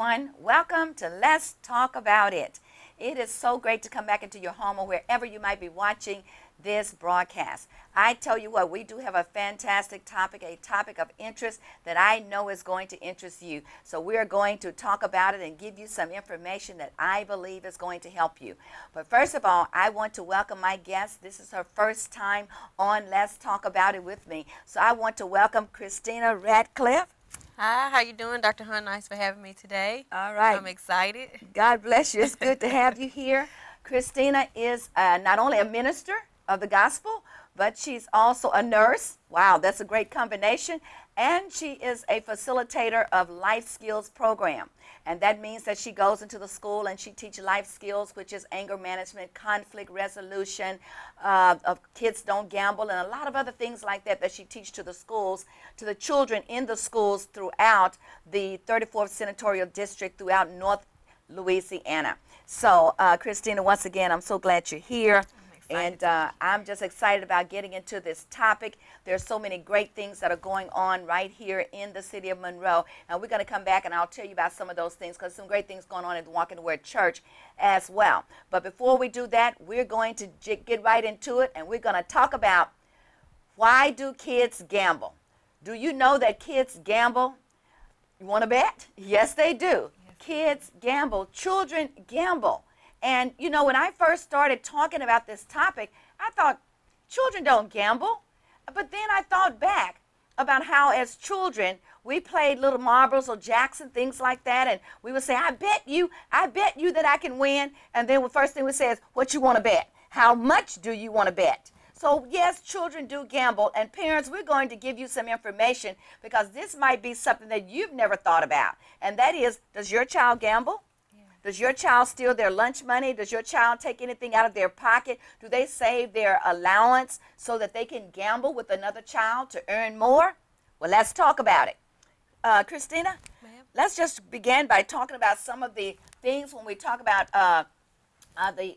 everyone. Welcome to Let's Talk About It. It is so great to come back into your home or wherever you might be watching this broadcast. I tell you what, we do have a fantastic topic, a topic of interest that I know is going to interest you. So we are going to talk about it and give you some information that I believe is going to help you. But first of all, I want to welcome my guest. This is her first time on Let's Talk About It with me. So I want to welcome Christina Radcliffe. Hi, how you doing, Dr. Hunt? Nice for having me today. All right. I'm excited. God bless you. It's good to have you here. Christina is not only a minister of the gospel, but she's also a nurse. Wow, that's a great combination. And she is a facilitator of Life Skills program. And that means that she goes into the school and she teaches life skills, which is anger management, conflict resolution, of kids don't gamble, and a lot of other things like that that she teaches to the schools, to the children in the schools throughout the 34th Senatorial District, throughout North Louisiana. So, Christina, once again, I'm so glad you're here. And I'm just excited about getting into this topic. There's so many great things that are going on right here in the city of Monroe. And we're going to come back and I'll tell you about some of those things, because some great things going on at the Walk in the Word Church as well. But before we do that, we're going to get right into it, and we're going to talk about, why do kids gamble? Do you know that kids gamble? You want to bet? Yes, they do. Yes. Kids gamble. Children gamble. And, you know, when I first started talking about this topic, I thought, children don't gamble. But then I thought back about how, as children, we played little marbles or jacks and things like that, and we would say, I bet you that I can win. And then the first thing we say is, what you want to bet? How much do you want to bet? So, yes, children do gamble, and parents, we're going to give you some information, because this might be something that you've never thought about, and that is, does your child gamble? Does your child steal their lunch money? Does your child take anything out of their pocket? Do they save their allowance so that they can gamble with another child to earn more? Well, let's talk about it. Christina, let's just begin by talking about some of the things when we talk about the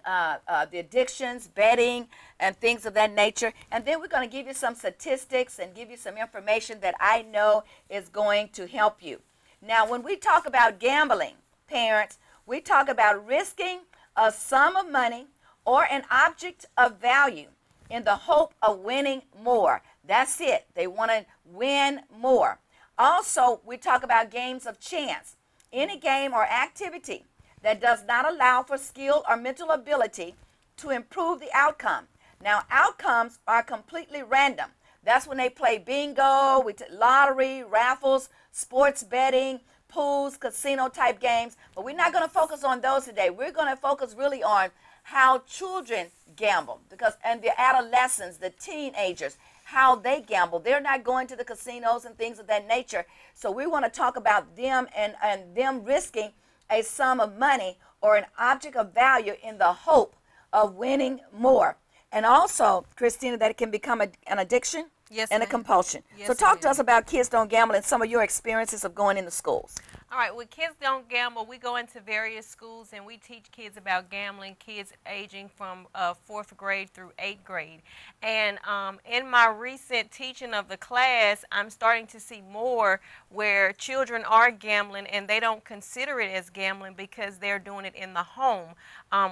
addictions, betting, and things of that nature. And then we're going to give you some statistics and give you some information that I know is going to help you. Now, when we talk about gambling, parents, we talk about risking a sum of money or an object of value in the hope of winning more. That's it. They want to win more. Also, we talk about games of chance. Any game or activity that does not allow for skill or mental ability to improve the outcome. Now, outcomes are completely random. That's when they play bingo, lottery, raffles, sports betting, pools, casino type games, but we're not going to focus on those today. We're going to focus really on how children gamble, and the adolescents, the teenagers, how they gamble. They're not going to the casinos and things of that nature. So we want to talk about them and them risking a sum of money or an object of value in the hope of winning more. And also, Christina, that it can become an addiction. Yes, and a compulsion. Yes, so talk to us about Kids Don't Gamble and some of your experiences of going into schools. All right, with Kids Don't Gamble, we go into various schools and we teach kids about gambling, kids aging from 4th grade through 8th grade. And in my recent teaching of the class, I'm starting to see more where children are gambling and they don't consider it as gambling because they're doing it in the home.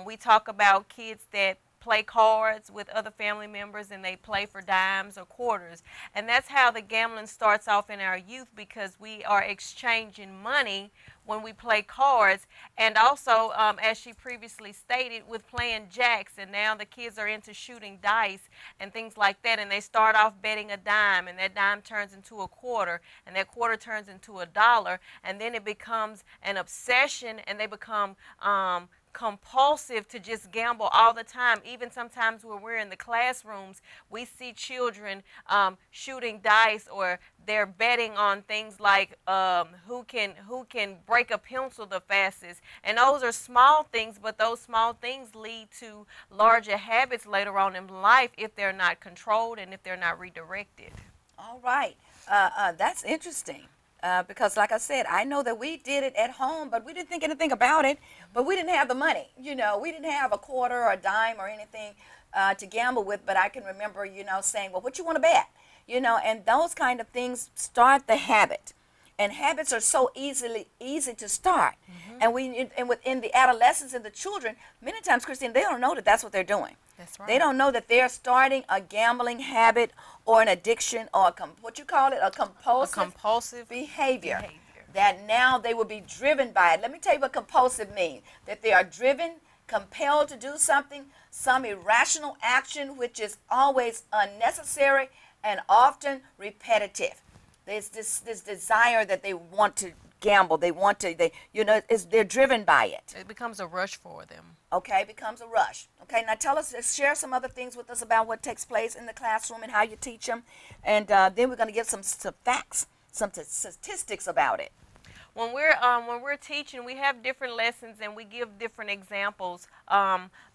We talk about kids that play cards with other family members and they play for dimes or quarters, and that's how the gambling starts off in our youth, because we are exchanging money when we play cards, and also as she previously stated, with playing jacks, and now the kids are into shooting dice and things like that, and they start off betting a dime, and that dime turns into a quarter, and that quarter turns into $1, and then it becomes an obsession, and they become compulsive to just gamble all the time. Even sometimes when we're in the classrooms, we see children shooting dice, or they're betting on things like who can break a pencil the fastest. And those are small things, but those small things lead to larger habits later on in life if they're not controlled and if they're not redirected. All right. That's interesting. Because like I said, I know that we did it at home, but we didn't think anything about it, but we didn't have the money. You know, we didn't have a quarter or a dime or anything to gamble with, but I can remember, you know, saying, well, what you want to bet? You know, and those kind of things start the habit. And habits are so easy to start. And within the adolescents and the children, many times, Christine, they don't know that that's what they're doing. That's right. They don't know that they're starting a gambling habit or an addiction or what you call it, a compulsive behavior. That now they will be driven by it. Let me tell you what compulsive means. That they are driven, compelled to do something, some irrational action which is always unnecessary and often repetitive. There's this desire that they want to gamble. They're driven by it. It becomes a rush for them. Okay, it becomes a rush. Okay, now share some other things with us about what takes place in the classroom and how you teach them. And then we're going to give some facts, some statistics about it. When we're teaching, we have different lessons and we give different examples.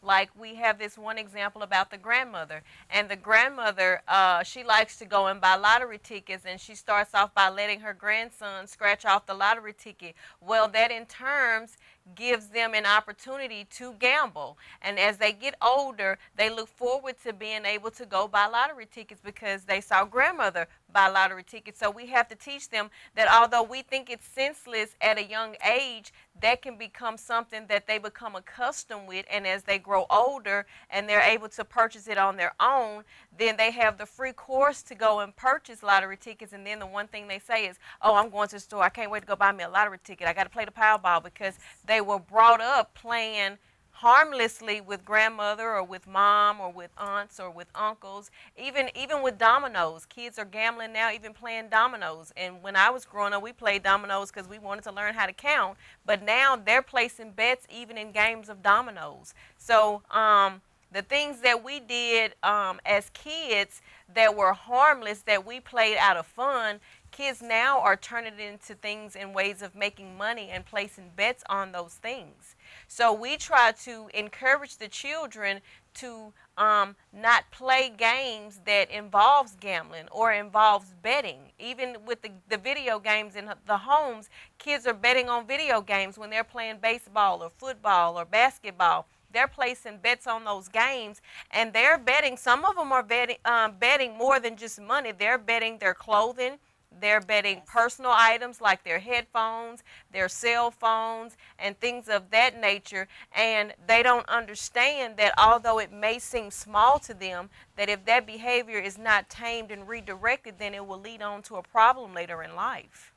Like we have this one example about the grandmother. And the grandmother, she likes to go and buy lottery tickets, and she starts off by letting her grandson scratch off the lottery ticket. Well, that in turn gives them an opportunity to gamble. And as they get older, they look forward to being able to go buy lottery tickets because they saw grandmother buy lottery tickets. So we have to teach them that although we think it's senseless at a young age, that can become something that they become accustomed with, and as they grow older and they're able to purchase it on their own, then they have the free course to go and purchase lottery tickets. And then the one thing they say is, oh, I'm going to the store, I can't wait to go buy me a lottery ticket, I got to play the Powerball, because they were brought up playing harmlessly with grandmother or with mom or with aunts or with uncles, even with dominoes. Kids are gambling now, even playing dominoes. And when I was growing up, we played dominoes because we wanted to learn how to count. But now they're placing bets even in games of dominoes. So the things that we did as kids that were harmless, that we played out of fun, kids now are turning it into things in ways of making money and placing bets on those things. So we try to encourage the children to not play games that involves gambling or involves betting. Even with the video games in the homes, kids are betting on video games when they're playing baseball or football or basketball. They're placing bets on those games, and they're betting. Some of them are betting more than just money. They're betting their clothing. They're betting personal items like their headphones, their cell phones, and things of that nature. And they don't understand that although it may seem small to them, that if that behavior is not tamed and redirected, then it will lead on to a problem later in life.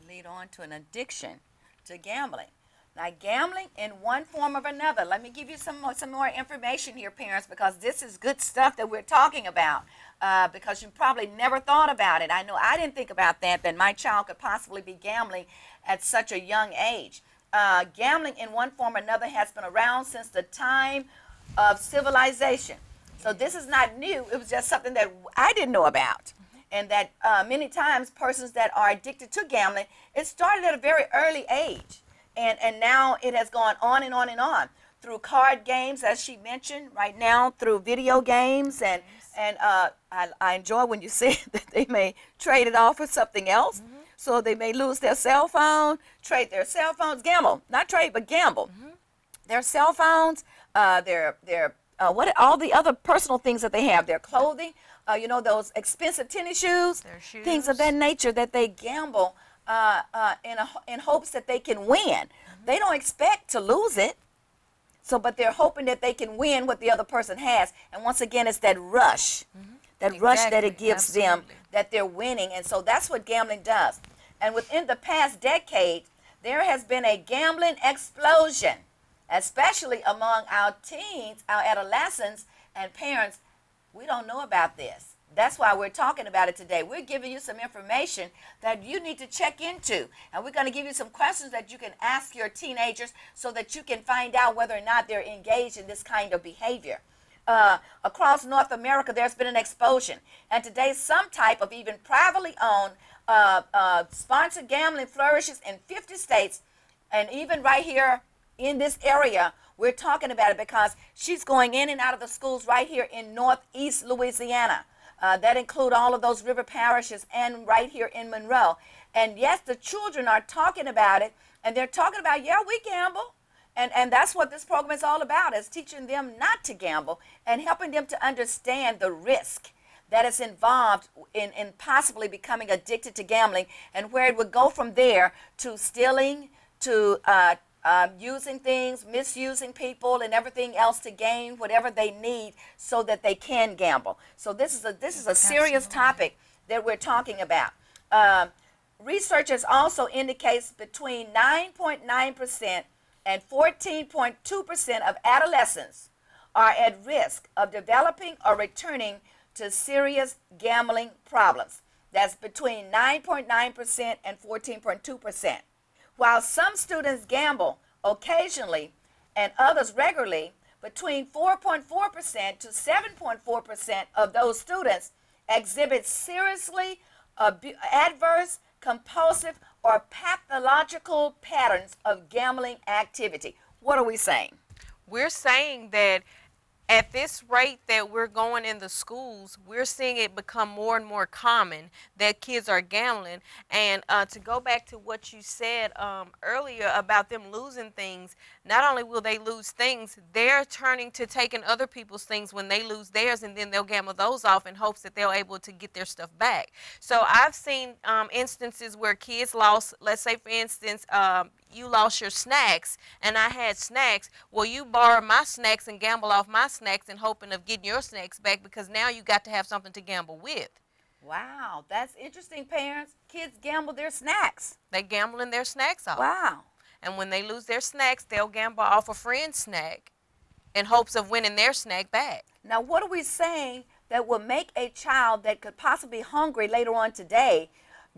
Lead on to an addiction to gambling. Now, gambling in one form or another. Let me give you some more information here, parents, because this is good stuff that we're talking about. Because you probably never thought about it. I know I didn't think about that my child could possibly be gambling at such a young age. Gambling in one form or another has been around since the time of civilization. So this is not new. It was just something that I didn't know about. And that many times persons that are addicted to gambling, it started at a very early age. And now it has gone on and on and on. Through card games, as she mentioned, right now, through video games. And I enjoy when you say that they may trade it off for something else. So they may lose their cell phone, trade their cell phones, gamble. Not trade, but gamble. Their cell phones, all the other personal things that they have, their clothing, those expensive tennis shoes, things of that nature that they gamble in hopes that they can win. They don't expect to lose it. But they're hoping that they can win what the other person has. And once again, it's that rush, rush that it gives them that they're winning. And so that's what gambling does. And within the past decade, there has been a gambling explosion, especially among our teens, our adolescents, and parents. We don't know about this. That's why we're talking about it today. We're giving you some information that you need to check into. And we're going to give you some questions that you can ask your teenagers so that you can find out whether or not they're engaged in this kind of behavior. Across North America, there's been an explosion. And today, some type of even privately owned sponsored gambling flourishes in 50 states. And even right here in this area, we're talking about it because she's going in and out of the schools right here in Northeast Louisiana. That include all of those river parishes and right here in Monroe. And yes, the children are talking about it, and they're talking about, yeah, we gamble. And that's what this program is all about, is teaching them not to gamble and helping them to understand the risk that is involved in possibly becoming addicted to gambling, and where it would go from there to stealing, to using things, misusing people, and everything else to gain whatever they need so that they can gamble. So this is a serious topic that we're talking about. Researchers also indicates between 9.9% and 14.2% of adolescents are at risk of developing or returning to serious gambling problems. That's between 9.9% and 14.2%. While some students gamble occasionally and others regularly, between 4.4% to 7.4% of those students exhibit seriously adverse, compulsive, or pathological patterns of gambling activity. What are we saying? We're saying that at this rate that we're going in the schools, we're seeing it become more and more common that kids are gambling. And to go back to what you said earlier about them losing things, not only will they lose things, they're turning to taking other people's things when they lose theirs, and then they'll gamble those off in hopes that they're able to get their stuff back. So I've seen instances where kids lost, let's say for instance, you lost your snacks and I had snacks. Well, you borrow my snacks and gamble off my snacks in hoping of getting your snacks back, because now you got to have something to gamble with. Wow, that's interesting, parents. Kids gamble their snacks. They gambling their snacks off. Wow. And when they lose their snacks, they'll gamble off a friend's snack in hopes of winning their snack back. Now, what are we saying that will make a child that could possibly be hungry later on today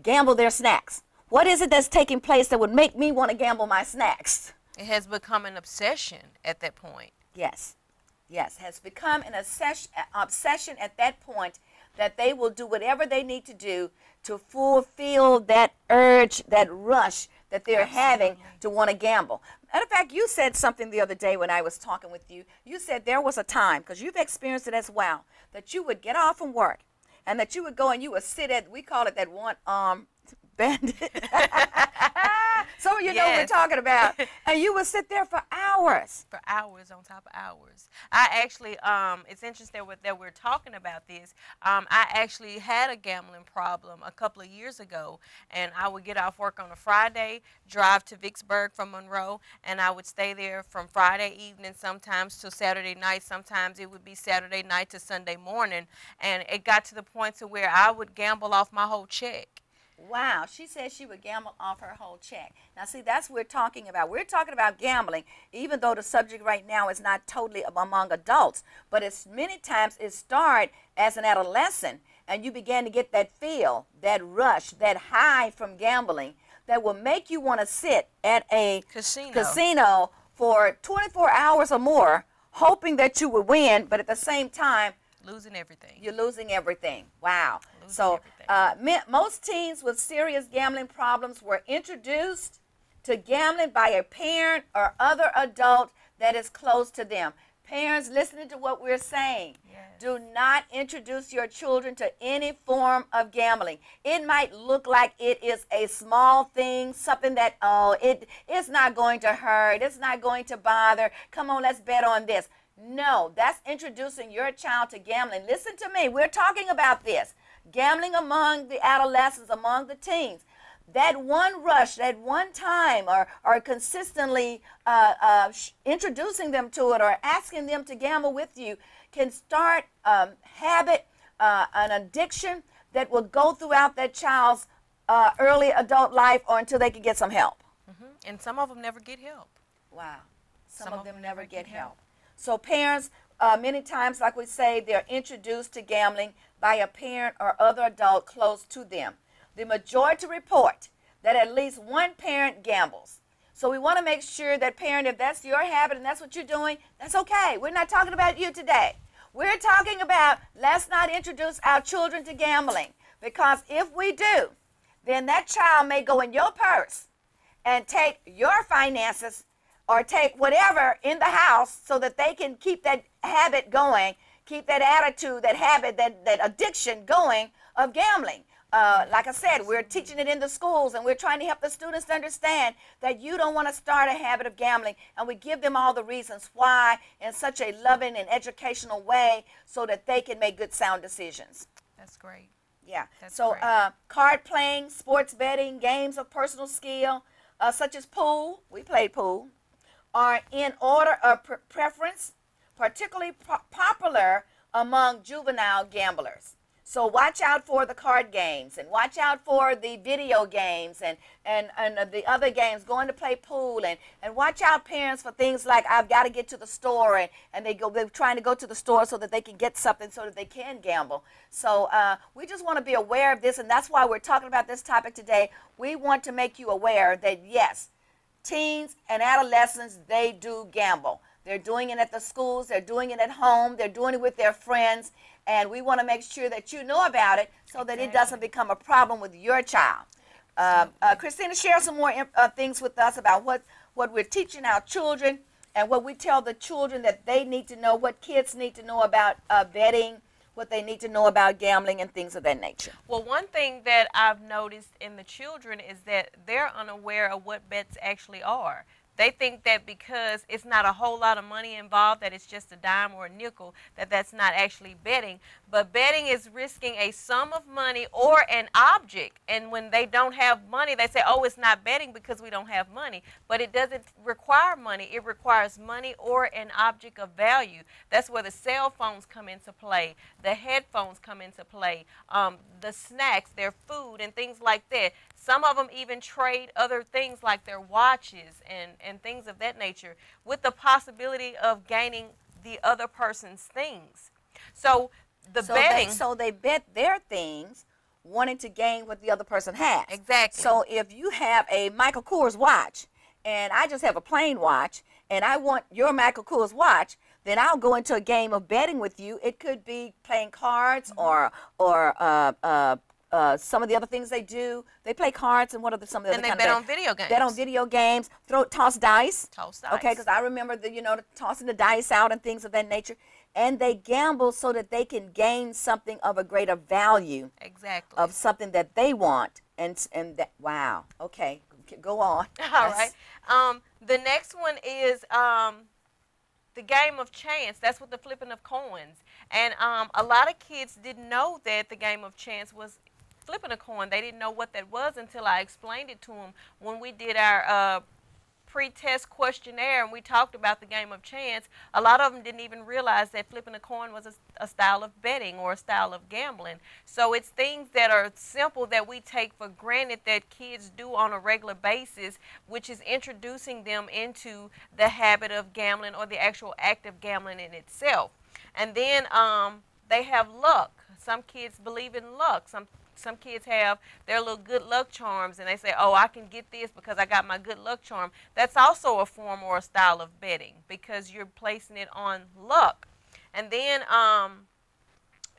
gamble their snacks? What is it that's taking place that would make me want to gamble my snacks? It has become an obsession at that point. Yes. Yes, has become an obsession at that point, that they will do whatever they need to do to fulfill that urge, that rush that they're having to want to gamble. Matter of fact, you said something the other day when I was talking with you. You said there was a time, because you've experienced it as well, that you would get off from work and that you would go and you would sit at, we call it that one-arm bandit. Some of you know what we're talking about. And you would sit there for hours. For hours on top of hours. I actually, it's interesting that we're talking about this. I actually had a gambling problem a couple of years ago, and I would get off work on a Friday, drive to Vicksburg from Monroe, and I would stay there from Friday evening sometimes till Saturday night. Sometimes it would be Saturday night to Sunday morning, and it got to the point to where I would gamble off my whole check. Wow, she said she would gamble off her whole check. Now, see, that's what we're talking about. We're talking about gambling, even though the subject right now is not totally among adults. But it's many times it started as an adolescent, and you began to get that feel, that rush, that high from gambling that will make you want to sit at a casino for 24 hours or more, hoping that you would win, but at the same time, losing everything. You're losing everything. Wow. So most teens with serious gambling problems were introduced to gambling by a parent or other adult that is close to them. Parents, listening to what we're saying, do not introduce your children to any form of gambling. It might look like it is a small thing, something that, it's not going to hurt, it's not going to bother. Come on, let's bet on this. No, that's introducing your child to gambling. Listen to me. We're talking about this. Gambling among the adolescents, among the teens. That one rush, that one time, or consistently introducing them to it or asking them to gamble with you can start habit, an addiction that will go throughout that child's early adult life or until they can get some help. And some of them never get help. Wow. Some of them never get help. So parents, many times, like we say, they're introduced to gambling by a parent or other adult close to them. The majority report that at least one parent gambles. So we want to make sure that parent, if that's your habit and that's what you're doing, that's okay. We're not talking about you today. We're talking about let's not introduce our children to gambling, because if we do, then that child may go in your purse and take your finances or take whatever in the house so that they can keep that habit going, keep that attitude, that habit, that addiction going of gambling. Like I said, we're teaching it in the schools, and we're trying to help the students to understand that you don't want to start a habit of gambling, and we give them all the reasons why in such a loving and educational way so that they can make good, sound decisions. That's great. Yeah. That's So great. card playing, sports betting, games of personal skill, such as pool, we played pool, are in order of preference, particularly popular among juvenile gamblers. So watch out for the card games and watch out for the video games and the other games, going to play pool and watch out, parents, for things like I've got to get to the store and they're trying to go to the store so that they can get something so that they can gamble. So we just want to be aware of this, and that's why we're talking about this topic today. We want to make you aware that yes, teens and adolescents, they do gamble. They're doing it at the schools, they're doing it at home, they're doing it with their friends, and we want to make sure that you know about it so that it doesn't become a problem with your child. Christina, share some more things with us about what we're teaching our children and what we tell the children that they need to know, what kids need to know about betting, what they need to know about gambling and things of that nature. Well, one thing that I've noticed in the children is that they're unaware of what bets actually are. They think that because it's not a whole lot of money involved, that it's just a dime or a nickel, that that's not actually betting. But betting is risking a sum of money or an object. And when they don't have money, they say, oh, it's not betting because we don't have money. But it doesn't require money. It requires money or an object of value. That's where the cell phones come into play, the headphones come into play, the snacks, their food, and things like that. Some of them even trade other things like their watches and things of that nature with the possibility of gaining the other person's things. So betting. So they bet their things wanting to gain what the other person has. Exactly. So if you have a Michael Kors watch and I just have a plain watch and I want your Michael Kors watch, then I'll go into a game of betting with you. It could be playing cards or some of the other things they do. They play cards and what are some of the other and they bet on video games. Bet on video games. Toss dice. Toss dice. Okay, because I remember the tossing the dice out and things of that nature. And they gamble so that they can gain something of a greater value. Exactly. Of something that they want. And that, wow. Okay, go on. All right. The next one is the game of chance. That's what the flipping of coins. And a lot of kids didn't know that the game of chance was flipping a coin. They didn't know what that was until I explained it to them when we did our pre-test questionnaire and we talked about the game of chance. A lot of them didn't even realize that flipping a coin was a style of betting or a style of gambling. So it's things that are simple that we take for granted that kids do on a regular basis, which is introducing them into the habit of gambling or the actual act of gambling in itself. And then they have luck. Some kids believe in luck. Some kids have their little good luck charms and they say, oh, I can get this because I got my good luck charm. That's also a form or a style of betting because you're placing it on luck. And then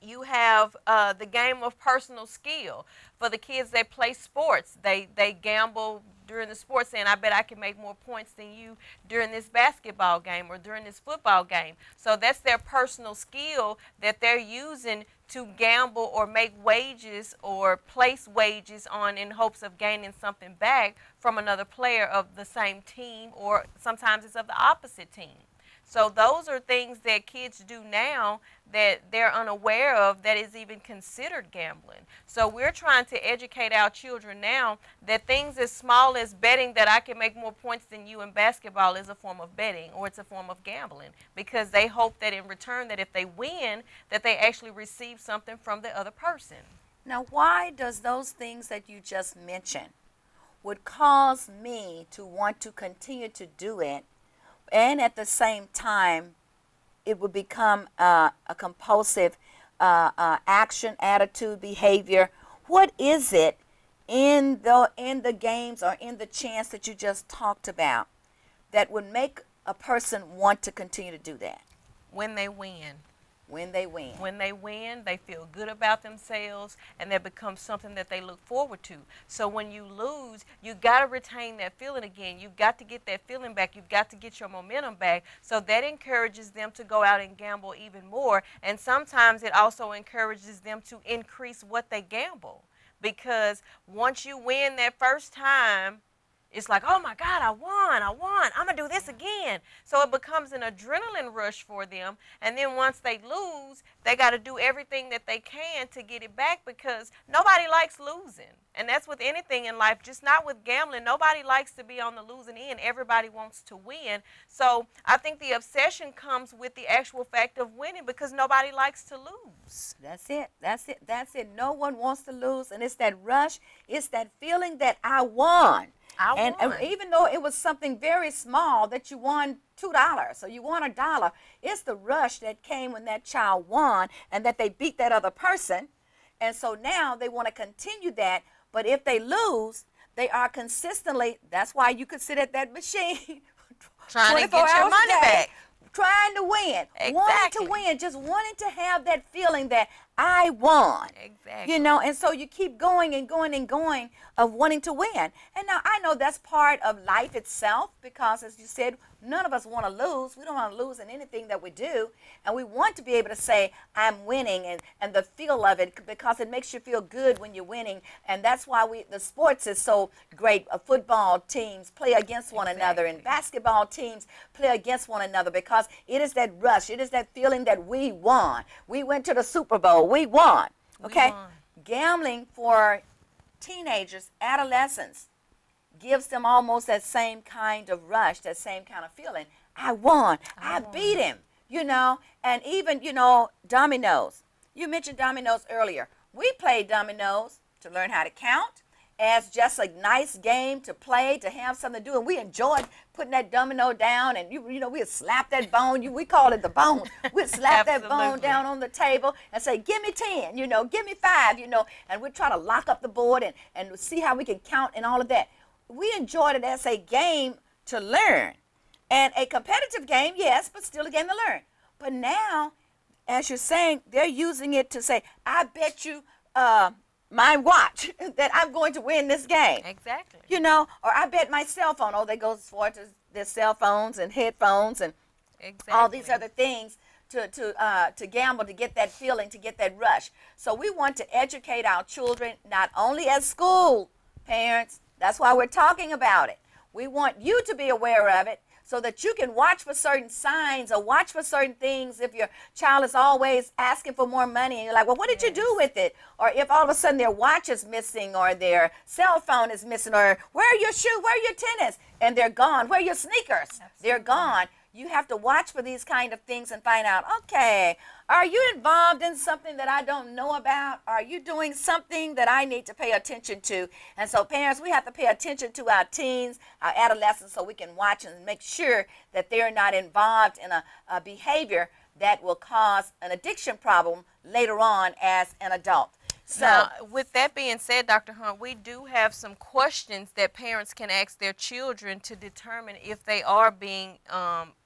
you have the game of personal skill. For the kids that play sports, they gamble during the sports saying, I bet I can make more points than you during this basketball game or during this football game. So that's their personal skill that they're using to gamble or make wages or place wages on in hopes of gaining something back from another player of the same team, or sometimes it's of the opposite team. So those are things that kids do now that they're unaware of that is even considered gambling. So we're trying to educate our children now that things as small as betting that I can make more points than you in basketball is a form of betting or it's a form of gambling, because they hope that in return that if they win that they actually receive something from the other person. Now, why does those things that you just mentioned would cause me to want to continue to do it, and at the same time it would become a compulsive action, attitude, behavior? What is it in the games or in the chance that you just talked about that would make a person want to continue to do that? When they win. When they win. When they win, they feel good about themselves, and that becomes something that they look forward to. So when you lose, you got to retain that feeling again. You've got to get that feeling back. You've got to get your momentum back. So that encourages them to go out and gamble even more. And sometimes it also encourages them to increase what they gamble. Because once you win that first time, it's like, oh my God, I won, I'm going to do this again. So it becomes an adrenaline rush for them. And then once they lose, they got to do everything that they can to get it back, because nobody likes losing. And that's with anything in life, just not with gambling. Nobody likes to be on the losing end. Everybody wants to win. So I think the obsession comes with the actual fact of winning, because nobody likes to lose. That's it. That's it. That's it. No one wants to lose. And it's that rush. It's that feeling that I won. And even though it was something very small that you won $2 or you won $1, it's the rush that came when that child won and that they beat that other person. And so now they want to continue that. But if they lose, they are consistently, that's why you could sit at that machine trying to get your money back. Trying to win, Exactly. wanting to win, just wanting to have that feeling that I won. Exactly. You know, and so you keep going and going and going of wanting to win. And now I know that's part of life itself, because as you said, none of us want to lose. We don't want to lose in anything that we do. And we want to be able to say, I'm winning, and the feel of it, because it makes you feel good when you're winning. And that's why the sports is so great. Football teams play against one another, and basketball teams play against one another, because it is that rush. It is that feeling that we won. We went to the Super Bowl. We won. Okay? We won. Gambling for teenagers, adolescents, gives them almost that same kind of rush, that same kind of feeling. I won. I beat him, you know. And even, you know, dominoes. You mentioned dominoes earlier. We played dominoes to learn how to count, as just a nice game to play, to have something to do. And we enjoyed putting that domino down, and you know, we'd slap that bone. We call it the bone. We'd slap that bone down on the table and say, give me 10, you know, give me 5, you know, and we'd try to lock up the board and see how we could count and all of that. We enjoyed it as a game to learn, and a competitive game, yes, but still a game to learn. But now, as you're saying, they're using it to say, I bet you my watch that I'm going to win this game. Exactly. You know, or I bet my cell phone. Oh, they go forward to their cell phones and headphones and all these other things to gamble, to get that feeling, to get that rush. So we want to educate our children, not only at school, parents. That's why we're talking about it. We want you to be aware of it, so that you can watch for certain signs or watch for certain things. If your child is always asking for more money and you're like, well, what did you do with it? Or if all of a sudden their watch is missing, or their cell phone is missing, or where are your shoes, where are your tennis? And they're gone. Where are your sneakers? Absolutely. They're gone. You have to watch for these kind of things and find out, okay, are you involved in something that I don't know about? Are you doing something that I need to pay attention to? And so parents, we have to pay attention to our teens, our adolescents, so we can watch and make sure that they're not involved in a behavior that will cause an addiction problem later on as an adult. So, now, with that being said, Dr. Hunt, we do have some questions that parents can ask their children to determine if they are being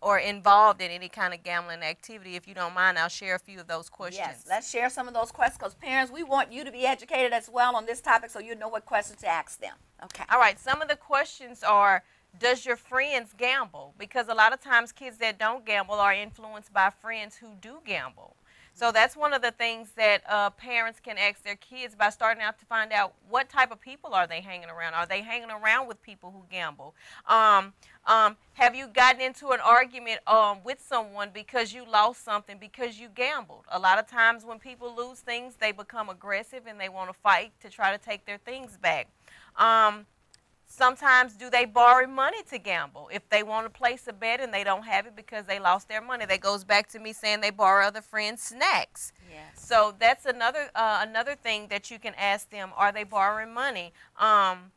or involved in any kind of gambling activity. If you don't mind, I'll share a few of those questions. Yes, let's share some of those questions, because parents, we want you to be educated as well on this topic, so you know what questions to ask them. Okay. All right, some of the questions are, does your friends gamble? Because a lot of times kids that don't gamble are influenced by friends who do gamble. So that's one of the things that parents can ask their kids by starting out to find out, what type of people are they hanging around? Are they hanging around with people who gamble? Have you gotten into an argument with someone because you lost something because you gambled? A lot of times when people lose things, they become aggressive and they want to fight to try to take their things back. Sometimes do they borrow money to gamble? If they want to place a bet and they don't have it because they lost their money, that goes back to me saying they borrow other friends' snacks. Yes. So that's another thing that you can ask them. Are they borrowing money? Have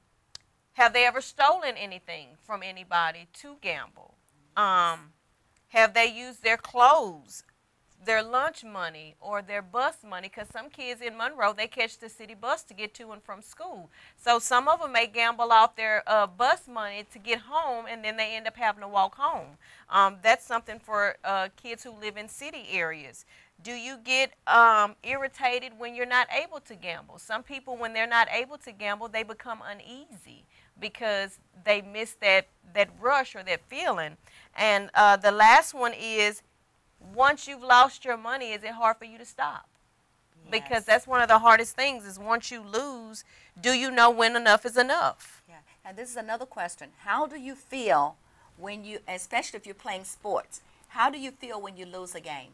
they ever stolen anything from anybody to gamble? Have they used their clothes, their lunch money, or their bus money? Because some kids in Monroe, they catch the city bus to get to and from school. So some of them may gamble off their bus money to get home, and then they end up having to walk home. That's something for kids who live in city areas. Do you get irritated when you're not able to gamble? Some people, when they're not able to gamble, they become uneasy because they miss that rush or that feeling. And the last one is, once you've lost your money, is it hard for you to stop? Yes. Because that's one of the hardest things is, once you lose, do you know when enough is enough? Yeah. And this is another question. How do you feel when you, especially if you're playing sports, how do you feel when you lose a game?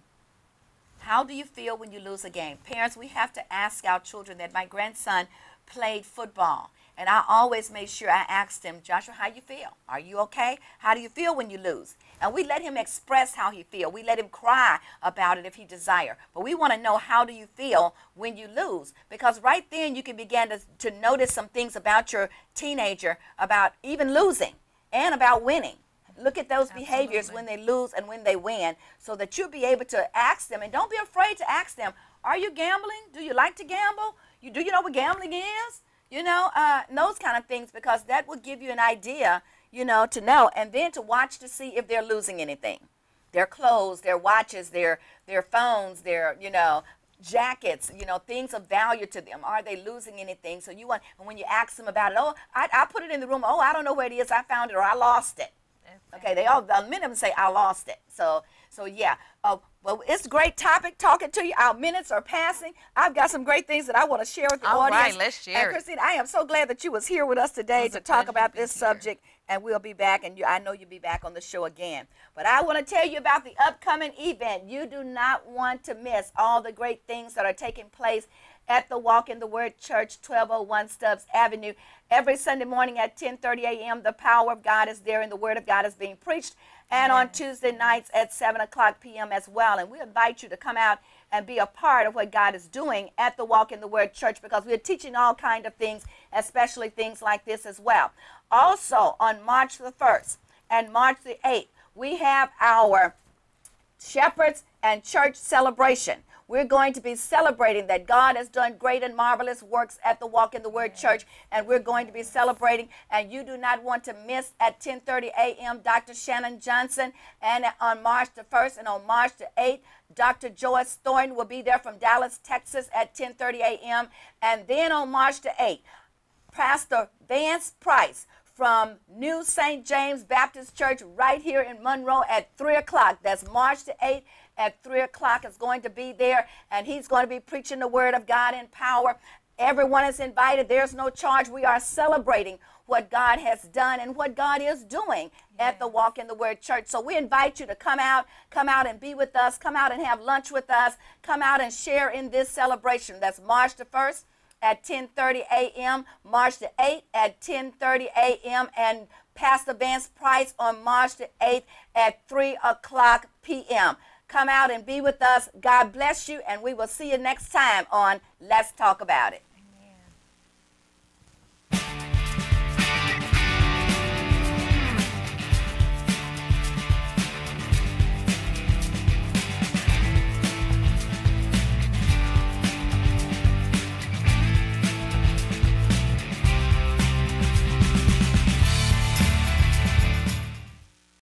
How do you feel when you lose a game? Parents, we have to ask our children that. My grandson played football, and I always made sure I asked him, Joshua, how you feel? Are you okay? How do you feel when you lose? And we let him express how he feels. We let him cry about it if he desire. But we want to know, how do you feel when you lose? Because right then you can begin to notice some things about your teenager, about even losing and about winning. Look at those behaviors when they lose and when they win, so that you'll be able to ask them. And don't be afraid to ask them, are you gambling? Do you like to gamble? Do you know what gambling is? You know, those kind of things, because that will give you an idea, you know, to know. And then to watch to see if they're losing anything. Their clothes, their watches, their phones, their, you know, jackets, you know, things of value to them. Are they losing anything? So you want, and when you ask them about it, oh, I put it in the room. Oh, I don't know where it is. I found it, or I lost it. Okay, they all, many of them say, I lost it. So yeah. Well, it's a great topic talking to you. Our minutes are passing. I've got some great things that I want to share with the audience. All right, let's share And Christina, I am so glad that you was here with us today to talk about this subject. And we'll be back, and I know you'll be back on the show again. But I want to tell you about the upcoming event. You do not want to miss all the great things that are taking place at the Walk in the Word Church, 1201 Stubbs Avenue. Every Sunday morning at 10:30 a.m., the power of God is there and the Word of God is being preached. And on Tuesday nights at 7 o'clock p.m. as well. And we invite you to come out and be a part of what God is doing at the Walk in the Word Church, because we're teaching all kinds of things, especially things like this as well. Also, on March the 1st and March the 8th, we have our Shepherds and Church celebration. We're going to be celebrating that God has done great and marvelous works at the Walk in the Word Church, and we're going to be celebrating, and you do not want to miss at 10:30 a.m. Dr. Shannon Johnson, and on March the 1st and on March the 8th, Dr. Joyce Thornton will be there from Dallas, Texas at 10:30 a.m., and then on March the 8th, Pastor Vance Price from New St. James Baptist Church right here in Monroe at 3 o'clock. That's March the 8th. At 3 o'clock is going to be there, and he's going to be preaching the Word of God in power. Everyone is invited. There's no charge. We are celebrating what God has done and what God is doing at the Walk in the Word Church. So we invite you to come out and be with us, come out and have lunch with us, come out and share in this celebration. That's March the 1st at 10:30 a.m., March the 8th at 10:30 a.m., and Pastor Vance Price on March the 8th at 3 o'clock p.m. Come out and be with us. God bless you, and we will see you next time on Let's Talk About It.